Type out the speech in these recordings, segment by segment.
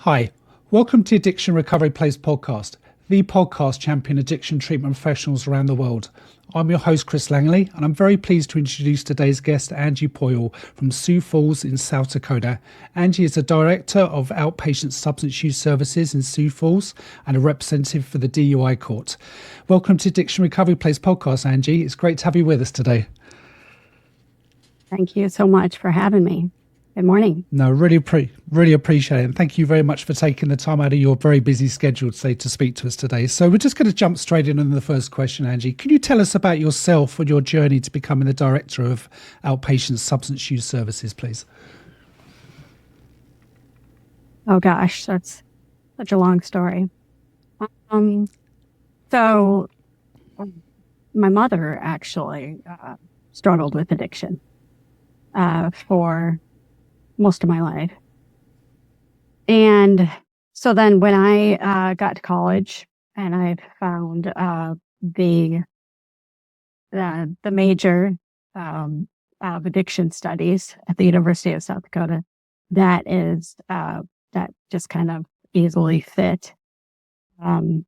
Hi, welcome to Addiction Recovery Place podcast, the podcast champion addiction treatment professionals around the world. I'm your host, Chris Langley, and I'm very pleased to introduce today's guest, Angie Poyle from Sioux Falls in South Dakota. Angie is the Director of Outpatient Substance Use Services in Sioux Falls and a representative for the DUI Court. Welcome to Addiction Recovery Place podcast, Angie. It's great to have you with us today. Thank you so much for having me. Good morning. No, really appreciate it. And thank you very much for taking the time out of your very busy schedule to speak to us today. So we're just going to jump straight in on the first question, Angie. Can you tell us about yourself and your journey to becoming the Director of Outpatient Substance Use Services, please? Oh gosh, that's such a long story. So my mother actually struggled with addiction for most of my life. And so then when I got to college and I found the major of addiction studies at the University of South Dakota, that just kind of easily fit. And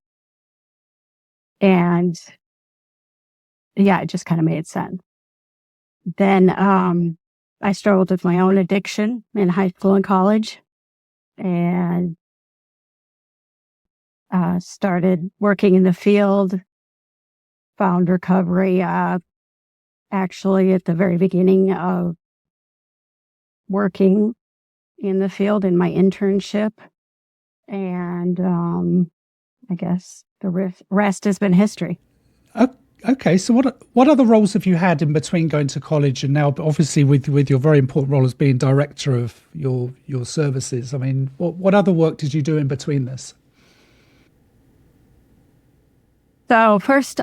yeah, it just kind of made sense. Then I struggled with my own addiction in high school and college, and started working in the field, found recovery actually at the very beginning of working in the field in my internship. And I guess the rest has been history. Okay, so what other roles have you had in between going to college and now, obviously with your very important role as being director of your services? I mean, what other work did you do in between this? So first,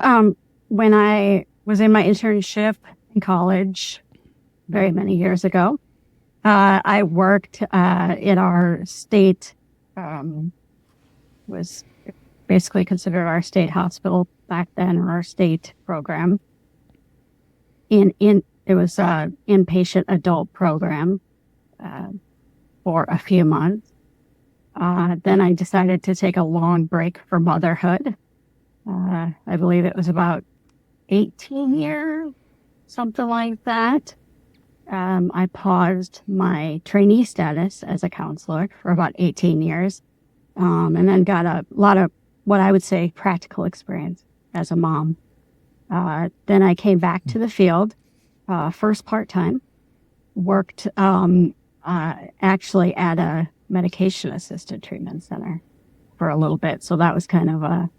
when I was in my internship in college, very many years ago, I worked in our state, was basically considered our state hospital back then, or our state program. It was an inpatient adult program for a few months. Then I decided to take a long break for motherhood. I believe it was about 18 years, something like that. I paused my trainee status as a counselor for about 18 years, and then got a lot of what I would say practical experience as a mom. Then I came back to the field, first part-time, worked actually at a medication-assisted treatment center for a little bit. So that was kind of a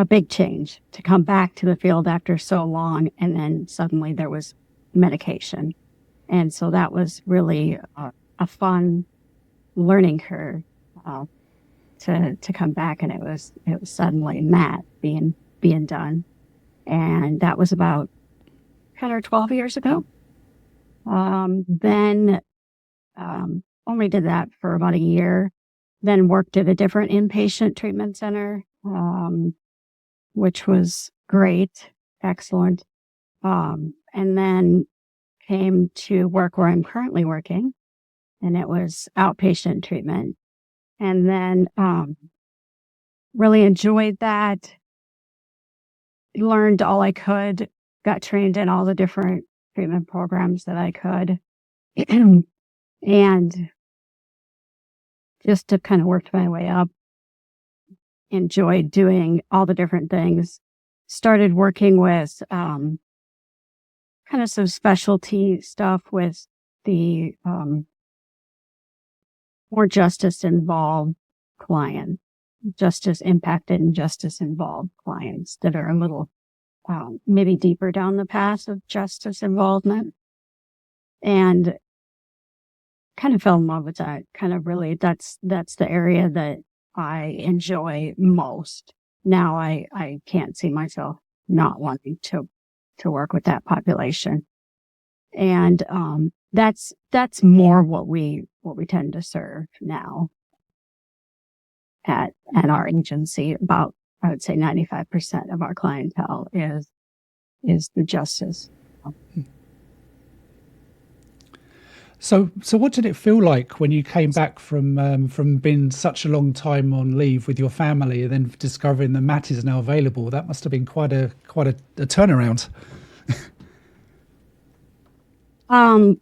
big change to come back to the field after so long, and then suddenly there was medication. And so that was really a fun learning curve to come back, and it was suddenly that being done. And that was about 10 or 12 years ago. Then only did that for about a year, then worked at a different inpatient treatment center, which was great, excellent. And then came to work where I'm currently working, and it was outpatient treatment. And then really enjoyed that, learned all I could, got trained in all the different treatment programs that I could, and just to kind of worked my way up. Enjoyed doing all the different things. Started working with kind of some specialty stuff with the more justice-involved clients, justice-impacted and justice-involved clients that are a little maybe deeper down the path of justice involvement. And kind of fell in love with that. Kind of really, that's the area that I enjoy most. Now I can't see myself not wanting to work with that population. And that's more what we tend to serve now at our agency. About, I would say 95% of our clientele is the justice. So what did it feel like when you came back from being such a long time on leave with your family, and then discovering the mat is now available? That must have been quite a turnaround. I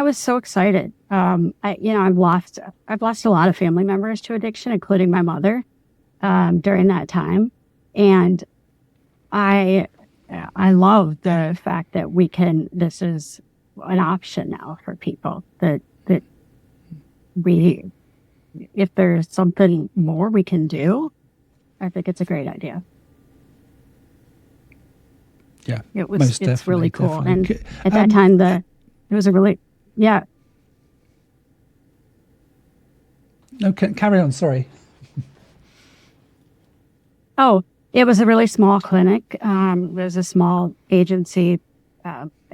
was so excited. I've lost a lot of family members to addiction, including my mother, during that time. And I love the fact that this is an option now for people, that if there's something more we can do, I think it's a great idea. Yeah, it's really cool. Definitely. And at that time, it was a really, yeah. No, carry on. Sorry. Oh, it was a really small clinic. It was a small agency,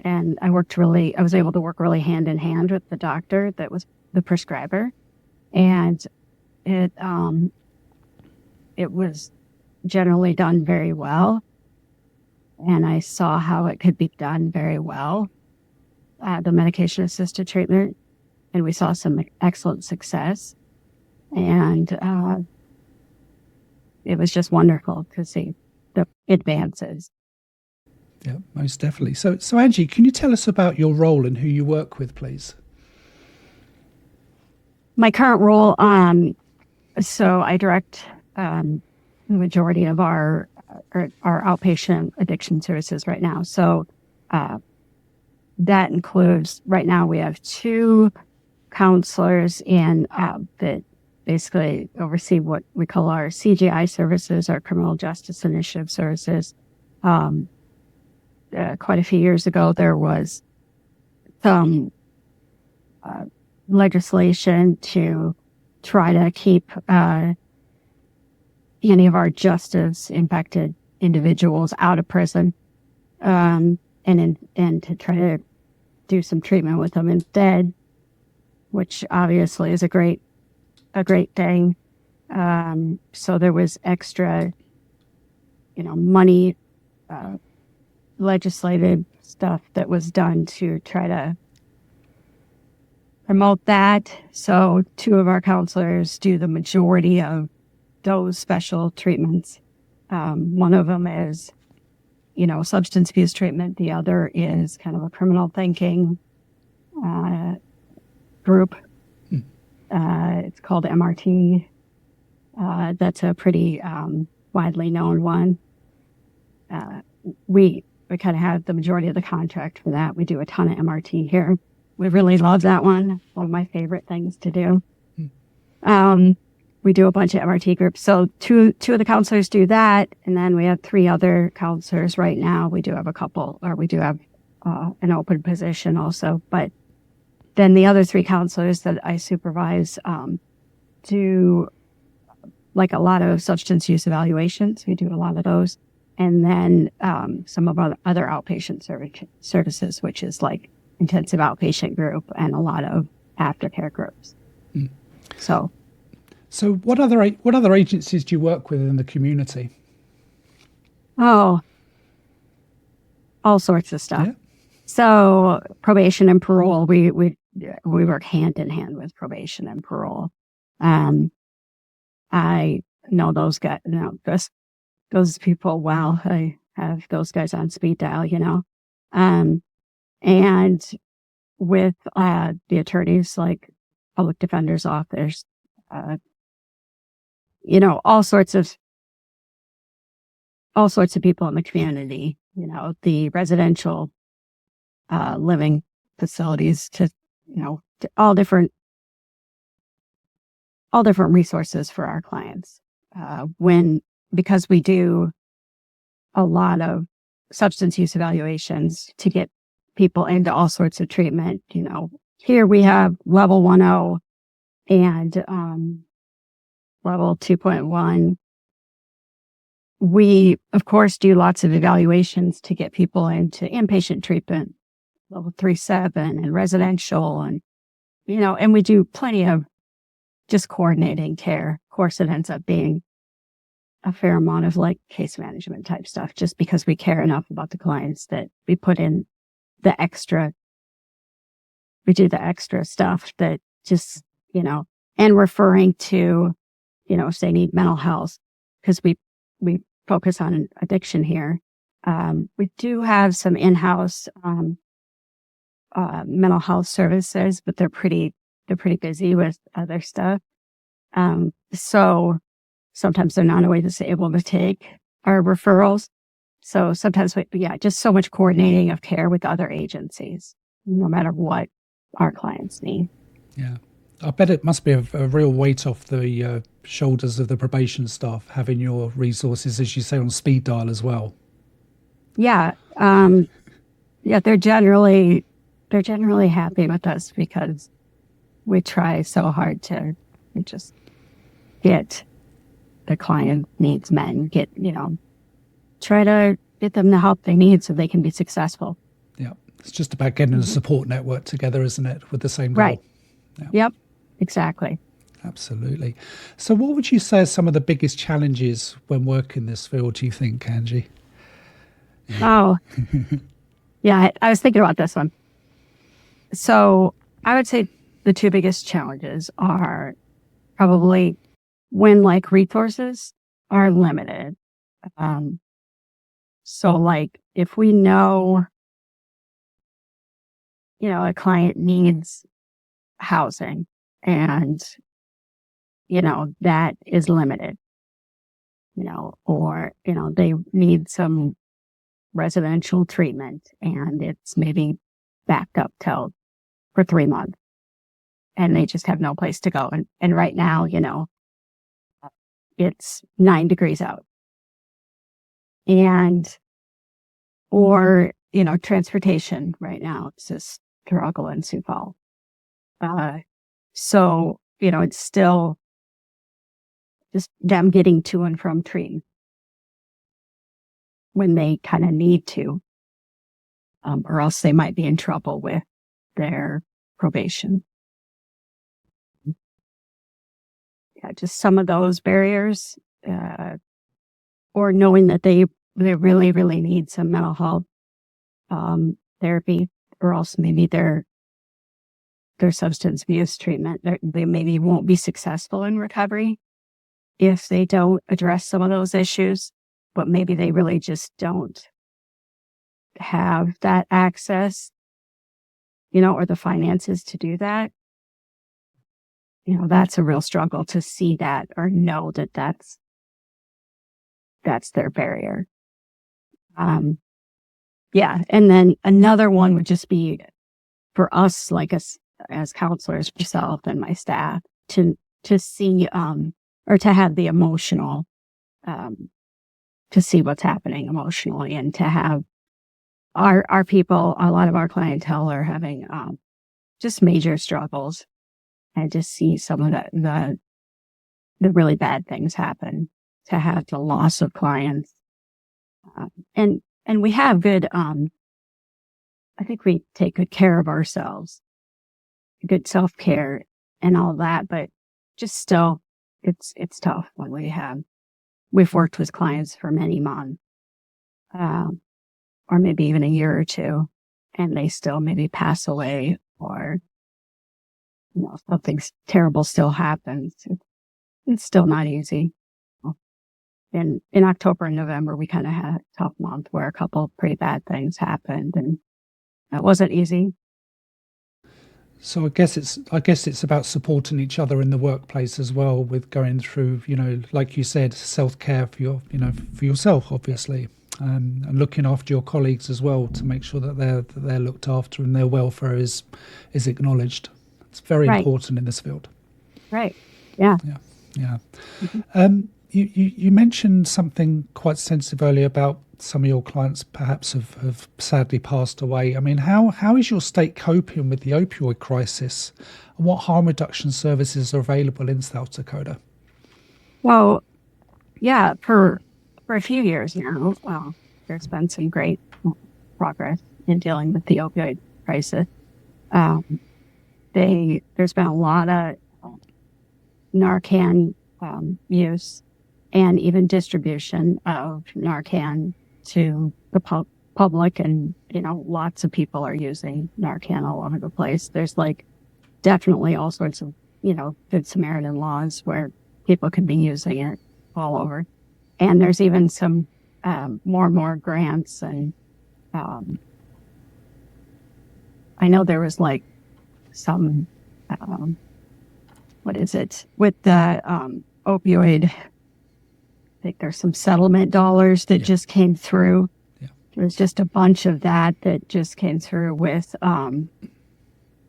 and I was able to work really hand in hand with the doctor that was the prescriber, and it was generally done very well, and I saw how it could be done very well, the medication assisted treatment, and we saw some excellent success, and it was just wonderful to see the advances. Yeah, most definitely. So Angie, can you tell us about your role and who you work with, please? My current role, so I direct the majority of our outpatient addiction services right now. So that includes, right now we have 2 counselors that basically oversee what we call our CGI services, our Criminal Justice Initiative services. Quite a few years ago, there was some legislation to try to keep any of our justice impacted individuals out of prison, and to try to do some treatment with them instead, which obviously is a great thing. So there was extra, money, legislative stuff that was done to try to promote that. So 2 of our counselors do the majority of those special treatments. One of them is, substance abuse treatment. The other is kind of a criminal thinking group. It's called MRT. That's a pretty widely known one. We kind of have the majority of the contract for that. We do a ton of MRT here. We really love that one. One of my favorite things to do. We do a bunch of MRT groups. So two of the counselors do that. And then we have 3 other counselors right now. We do have an open position also. But then the other 3 counselors that I supervise do like a lot of substance use evaluations. We do a lot of those. And then some of our other outpatient services, which is like intensive outpatient group and a lot of aftercare groups. So what other agencies do you work with in the community? Oh, all sorts of stuff. Yeah. So probation and parole, we work hand in hand with probation and parole. I know those guys, those people well. I have those guys on speed dial, and with the attorneys, like public defender's office, all sorts of people in the community, the residential living facilities, to all different resources for our clients. Because we do a lot of substance use evaluations to get people into all sorts of treatment. Here we have level 1.0 and level 2.1. We, of course, do lots of evaluations to get people into inpatient treatment, level 3.7 and residential, and we do plenty of just coordinating care. Of course, it ends up being a fair amount of like case management type stuff, just because we care enough about the clients that we put in the extra do the extra stuff that just, and referring to, if they need mental health, because we focus on addiction here. We do have some in-house mental health services, but they're pretty busy with other stuff. So sometimes they're not always able to take our referrals. So sometimes just so much coordinating of care with other agencies, no matter what our clients need. Yeah. I bet it must be a real weight off the shoulders of the probation staff, having your resources, as you say, on speed dial as well. Yeah. They're generally happy with us because we try so hard to just get the client needs met, try to get them the help they need so they can be successful. Yeah. It's just about getting a support network together, isn't it? With the same goal. Right. Yeah. Yep. Exactly. Absolutely. So what would you say are some of the biggest challenges when working this field, do you think, Angie? Oh, yeah. I was thinking about this one. So I would say the two biggest challenges are probably when resources are limited. So if we know, a client needs housing and, that is limited, or, they need some residential treatment and it's maybe backed up for 3 months and they just have no place to go. And right now, it's 9 degrees out or transportation right now. It's just struggle in Sioux Falls. So, it's still just them getting to and from treatment when they kind of need to, or else they might be in trouble with their probation. Yeah, just some of those barriers, or knowing that they really, really need some mental health therapy, or else maybe their substance abuse treatment. They maybe won't be successful in recovery if they don't address some of those issues, but maybe they really just don't have that access, or the finances to do that. That's a real struggle to see that or know that that's their barrier. Yeah. And then another one would just be for us, as counselors, myself and my staff, to see, or to have the emotional, to see what's happening emotionally, and to have our people, a lot of our clientele are having, just major struggles, and just see some of the really bad things happen, to have the loss of clients. And we have good, I think we take good care of ourselves, good self-care and all that, but just still, it's tough when we've worked with clients for many months, or maybe even a year or two, and they still maybe pass away, or, something terrible still happens. It's still not easy. In October and November, we kind of had a tough month where a couple of pretty bad things happened, and it wasn't easy. So I guess it's about supporting each other in the workplace as well, with going through, like you said, self-care for for yourself, obviously, and looking after your colleagues as well, to make sure that they're looked after and their welfare is acknowledged. It's very important in this field. Right. Yeah. Yeah. Yeah. Mm-hmm. You mentioned something quite sensitive earlier about some of your clients perhaps have sadly passed away. I mean, how is your state coping with the opioid crisis, and what harm reduction services are available in South Dakota? Well, yeah, for a few years now, there's been some great progress in dealing with the opioid crisis. There's been a lot of Narcan use, and even distribution of Narcan to the public, and, lots of people are using Narcan all over the place. There's definitely all sorts of, good Samaritan laws where people could be using it all over. And there's even some more and more grants. And I know there was some, what is it, with the opioid, I think there's some settlement dollars that just came through. Yeah. There was just a bunch of that just came through with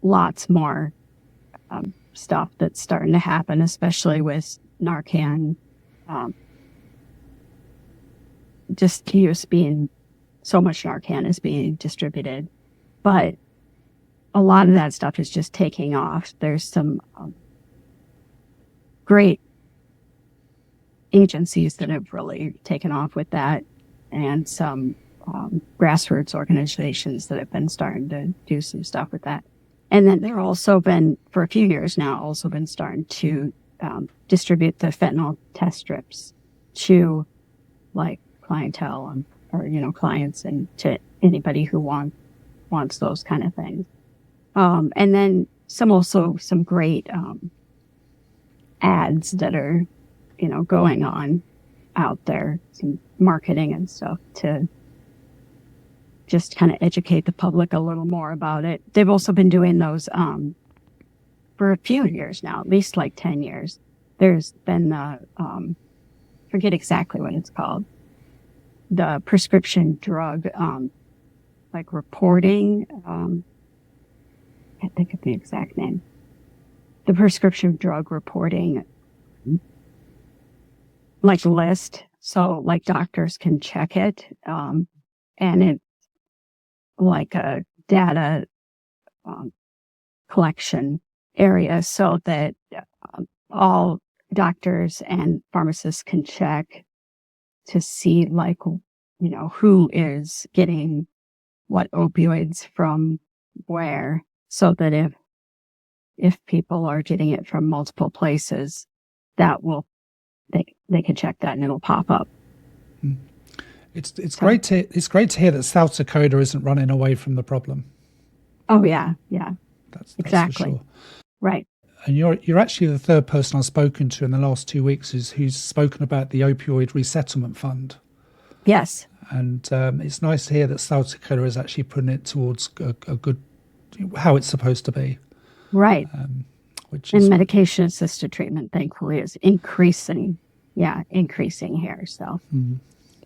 lots more stuff that's starting to happen, especially with Narcan. Just use being, so much Narcan is being distributed. But a lot of that stuff is just taking off. There's some great agencies that have really taken off with that, and some grassroots organizations that have been starting to do some stuff with that. And then there also been, for a few years now, also been starting to distribute the fentanyl test strips to clientele or clients, and to anybody who wants those kind of things. And then some great ads that are, going on out there, some marketing and stuff to just kind of educate the public a little more about it. They've also been doing those for a few years now, at least 10 years. There's been the, forget exactly what it's called, the prescription drug, reporting, can't think of the exact name. The prescription drug reporting, list. So doctors can check it. And it's a data collection area, so that all doctors and pharmacists can check to see who is getting what opioids from where, so that if people are getting it from multiple places, that will, they can check that and it'll pop up. It's great to hear that South Dakota isn't running away from the problem. Oh yeah. That's exactly. for sure. Right. And you're actually the third person I've spoken to in the last 2 weeks who's spoken about the Opioid Resettlement Fund. Yes. And it's nice to hear that South Dakota is actually putting it towards a good, how it's supposed to be. Right. Which is, and medication-assisted treatment, thankfully, is increasing here. So,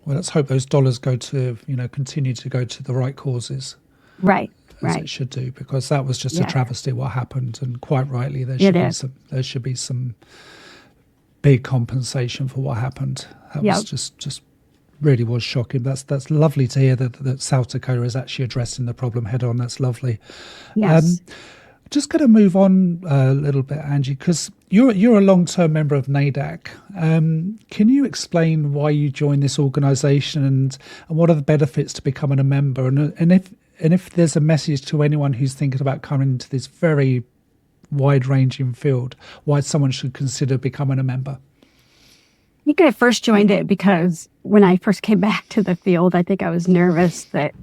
well, let's hope those dollars go to, continue to go to the right causes. Right. As it should do, because that was just a travesty what happened, and quite rightly there should be some big compensation for what happened. That was just really was shocking. That's lovely to hear that South Dakota is actually addressing the problem head on. That's lovely. Yes. Just going to move on a little bit, Angie, because you're a long-term member of NADAC. Can you explain why you joined this organisation and what are the benefits to becoming a member, and if there's a message to anyone who's thinking about coming into this very wide-ranging field, why someone should consider becoming a member? I think I first joined it because when I first came back to the field, I think I was nervous that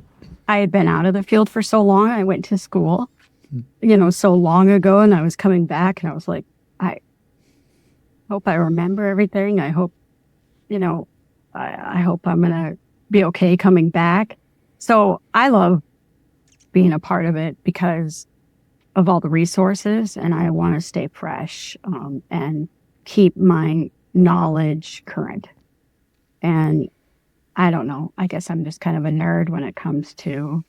I had been out of the field for so long. I went to school, so long ago, and I was coming back, and I was like, I hope I remember everything. I hope, I hope I'm going to be okay coming back. So I love being a part of it because of all the resources, and I want to stay fresh and keep my knowledge current. And I don't know, I guess I'm just kind of a nerd when it comes to,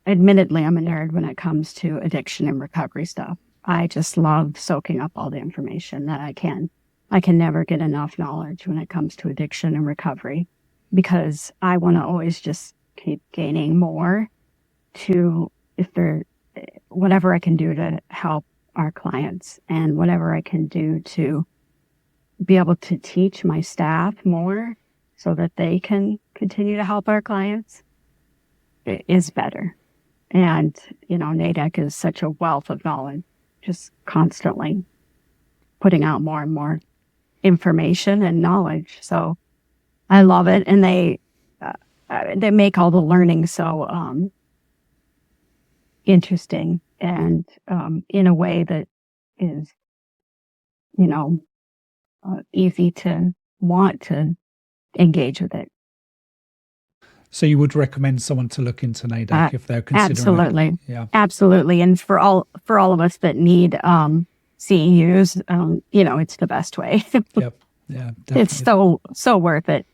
admittedly, I'm a nerd when it comes to addiction and recovery stuff. I just love soaking up all the information that I can. I can never get enough knowledge when it comes to addiction and recovery, because I want to always just keep gaining more whatever I can do to help our clients, and whatever I can do to be able to teach my staff more so that they can continue to help our clients is better. And, NADAC is such a wealth of knowledge, just constantly putting out more and more information and knowledge. So I love it. And they make all the learning so interesting and in a way that is, easy to want to engage with it. So you would recommend someone to look into NADAC if they're considering absolutely. it? Yeah. Absolutely. And for all of us that need CEUs, it's the best way. Yep. Yeah, definitely. It's so worth it.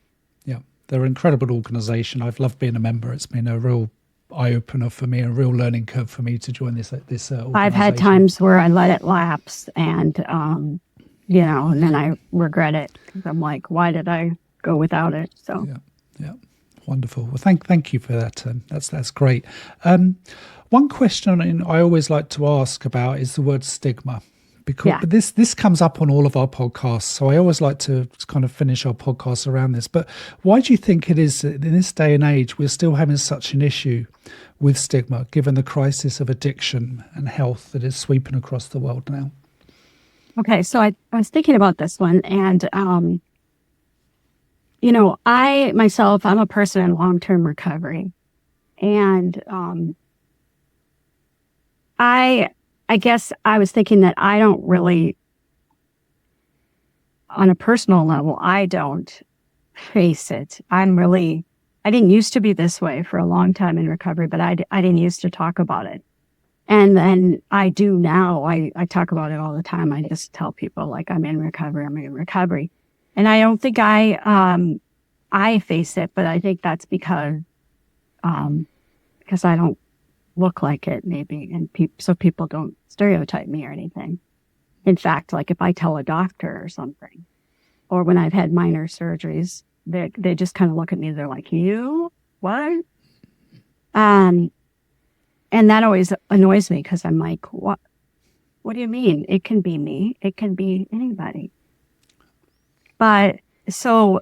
Yeah. They're an incredible organization. I've loved being a member. It's been a real eye-opener for me, a real learning curve for me to join this organization. I've had times where I let it lapse and, and then I regret it because I'm like, why did I go without it? So yeah. Wonderful. Well, thank you for that. That's great. One question I always like to ask about is the word stigma, because but this comes up on all of our podcasts. So I always like to kind of finish our podcasts around this. But why do you think it is that in this day and age we're still having such an issue with stigma, given the crisis of addiction and health that is sweeping across the world now? Okay, so I was thinking about this one, and I myself, I'm a person in long-term recovery, and I guess I was thinking that I don't really, on a personal level, I don't face it. I didn't used to be this way for a long time in recovery, but I didn't used to talk about it. And then I do now. I talk about it all the time. I just tell people like, I'm in recovery. And I don't think I face it, but I think that's because I don't look like it maybe. And so people don't stereotype me or anything. In fact, like if I tell a doctor or something, or when I've had minor surgeries, they just kind of look at me. They're like, you, what? And that always annoys me because I'm like, what do you mean? It can be me. It can be anybody. But so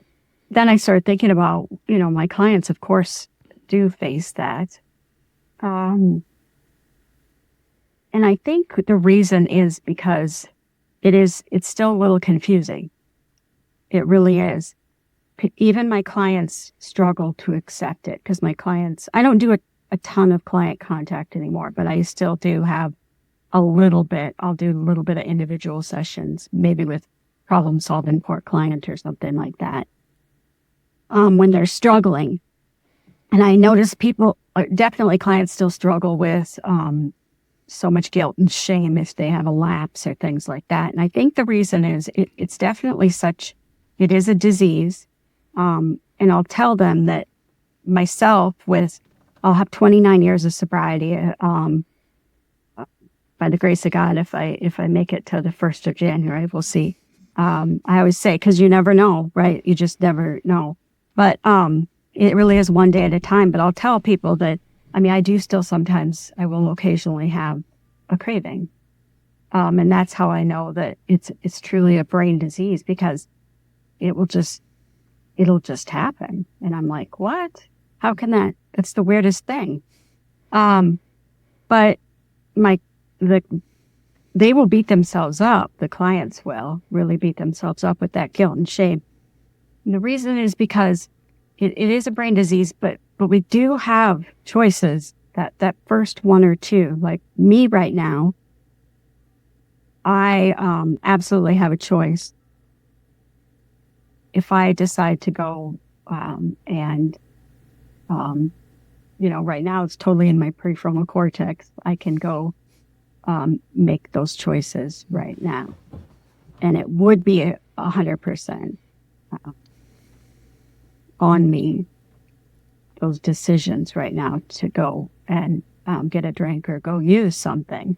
then I started thinking about, my clients, of course, do face that. And I think the reason is because it's still a little confusing. It really is. Even my clients struggle to accept it because my clients, I don't do a ton of client contact anymore, but I still do have a little bit. I'll do a little bit of individual sessions, maybe with problem solving for a client or something like that. When they're struggling. And I notice definitely clients still struggle with so much guilt and shame if they have a lapse or things like that. And I think the reason is it's definitely it is a disease. And I'll tell them that myself I'll have 29 years of sobriety by the grace of God. If I make it to the 1st of January, we'll see. I always say, because you never know, right? You just never know. But it really is one day at a time. But I'll tell people that, I do still sometimes, I will occasionally have a craving. And that's how I know that it's truly a brain disease, because it'll just happen. And I'm like, what? How can that? It's the weirdest thing. But they will beat themselves up. The clients will really beat themselves up with that guilt and shame. And the reason is because it is a brain disease, but we do have choices that first one or two, like me right now, I absolutely have a choice. If I decide to go right now it's totally in my prefrontal cortex. I can go make those choices right now. And it would be 100% on me, those decisions right now to go and get a drink or go use something.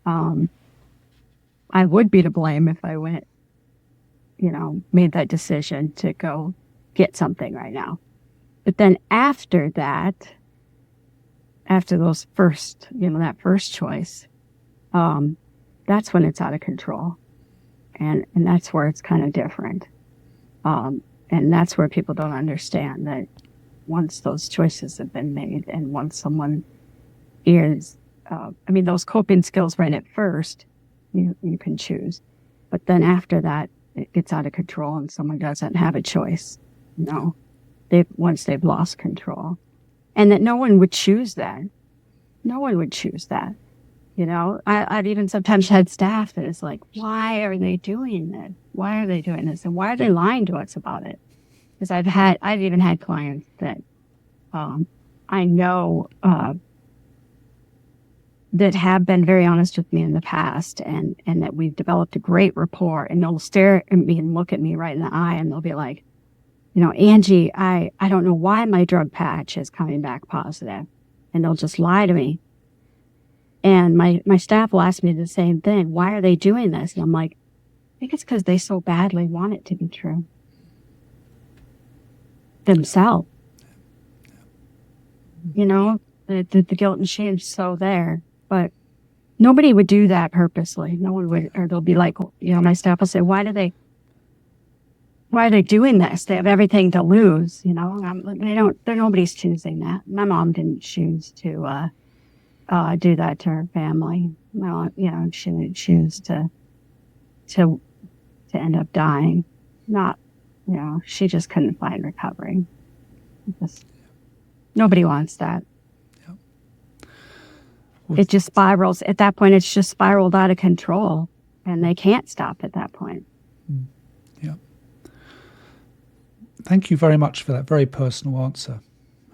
I would be to blame if I went, made that decision to go get something right now. But then after that, after those first, that first choice, that's when it's out of control. And that's where it's kind of different. And that's where people don't understand that once those choices have been made and once someone is, those coping skills right at first, you can choose. But then after that, it gets out of control and someone doesn't have a choice. No. once they've lost control, and that no one would choose that. No one would choose that. You know, I've even sometimes had staff that is like, why are they doing this? Why are they doing this? And why are they lying to us about it? Because I've even had clients that I know that have been very honest with me in the past, and that we've developed a great rapport, and they'll stare at me and look at me right in the eye, and they'll be like, you know, Angie, I don't know why my drug patch is coming back positive. And they'll just lie to me. And my staff will ask me the same thing. Why are they doing this? And I'm like, I think it's because they so badly want it to be true. Themselves. You know, the guilt and shame is so there. But nobody would do that purposely. No one would, or they'll be like, you know, my staff will say, why are they doing this? They have everything to lose, you know. Nobody's choosing that. My mom didn't choose to do that to her family. My mom, you know, she didn't choose to end up dying. Not, you know, she just couldn't find recovery. Nobody wants that. It just spirals. At that point, it's just spiraled out of control, and they can't stop at that point. Yeah. Thank you very much for that very personal answer,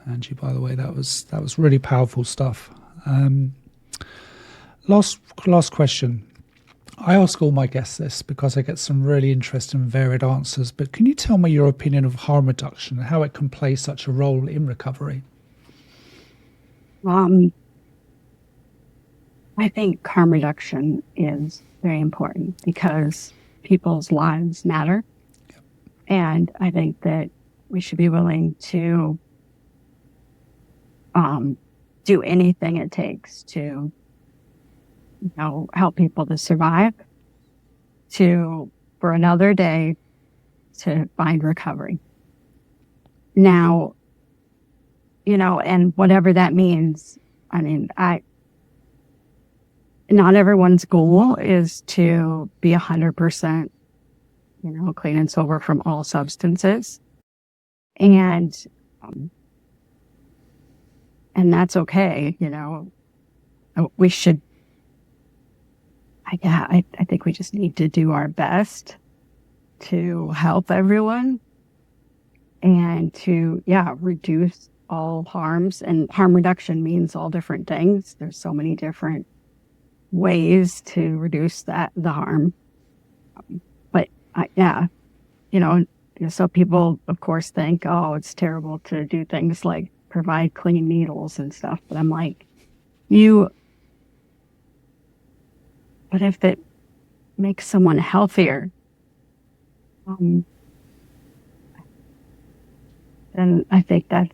Angie. By the way, that was really powerful stuff. Last question. I ask all my guests this because I get some really interesting and varied answers. But can you tell me your opinion of harm reduction and how it can play such a role in recovery? I think harm reduction is very important because people's lives matter. Yep. And I think that we should be willing to do anything it takes to, you know, help people to survive, for another day to find recovery. Now, you know, and whatever that means, I mean, not everyone's goal is to be 100%, you know, clean and sober from all substances. And that's okay, you know. We should, I think we just need to do our best to help everyone and to, reduce all harms. And harm reduction means all different things. There's so many different ways to reduce the harm. But you know, so people, of course, think, oh, it's terrible to do things like provide clean needles and stuff. But I'm like, but if it makes someone healthier, then I think that,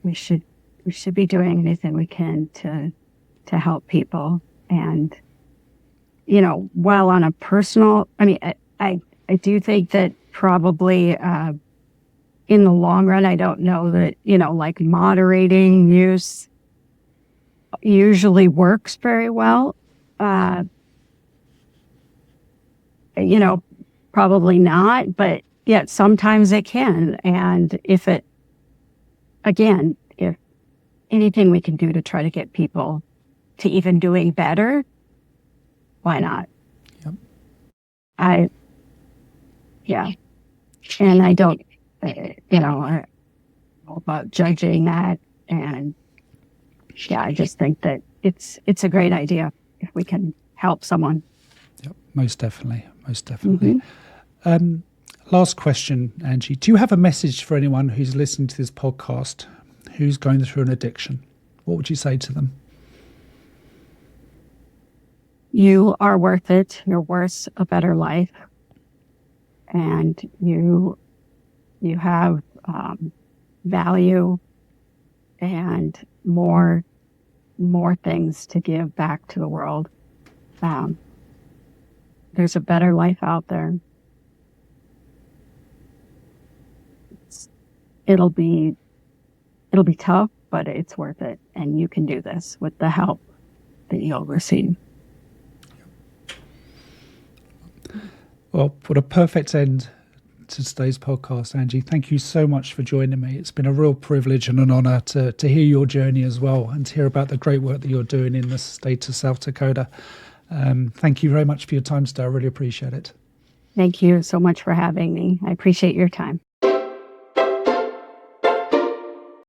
we should be doing anything we can to help people. And, you know, while on a personal, I mean, I do think that probably in the long run, I don't know that, you know, like moderating use usually works very well. You know, probably not, but yet sometimes it can. And if anything we can do to try to get people to even doing better, why not? Yep. And I don't, you know, I don't know about judging that. And I just think that it's a great idea if we can help someone. Yep, most definitely. Mm-hmm. Last question, Angie. Do you have a message for anyone who's listening to this podcast who's going through an addiction? What would you say to them? You are worth it. You're worth a better life. And you have value and more things to give back to the world. There's a better life out there. It'll be tough, but it's worth it. And you can do this with the help that you'll receive. Well, what a perfect end to today's podcast, Angie. Thank you so much for joining me. It's been a real privilege and an honour to hear your journey as well, and to hear about the great work that you're doing in the state of South Dakota. Thank you very much for your time today. I really appreciate it. Thank you so much for having me. I appreciate your time.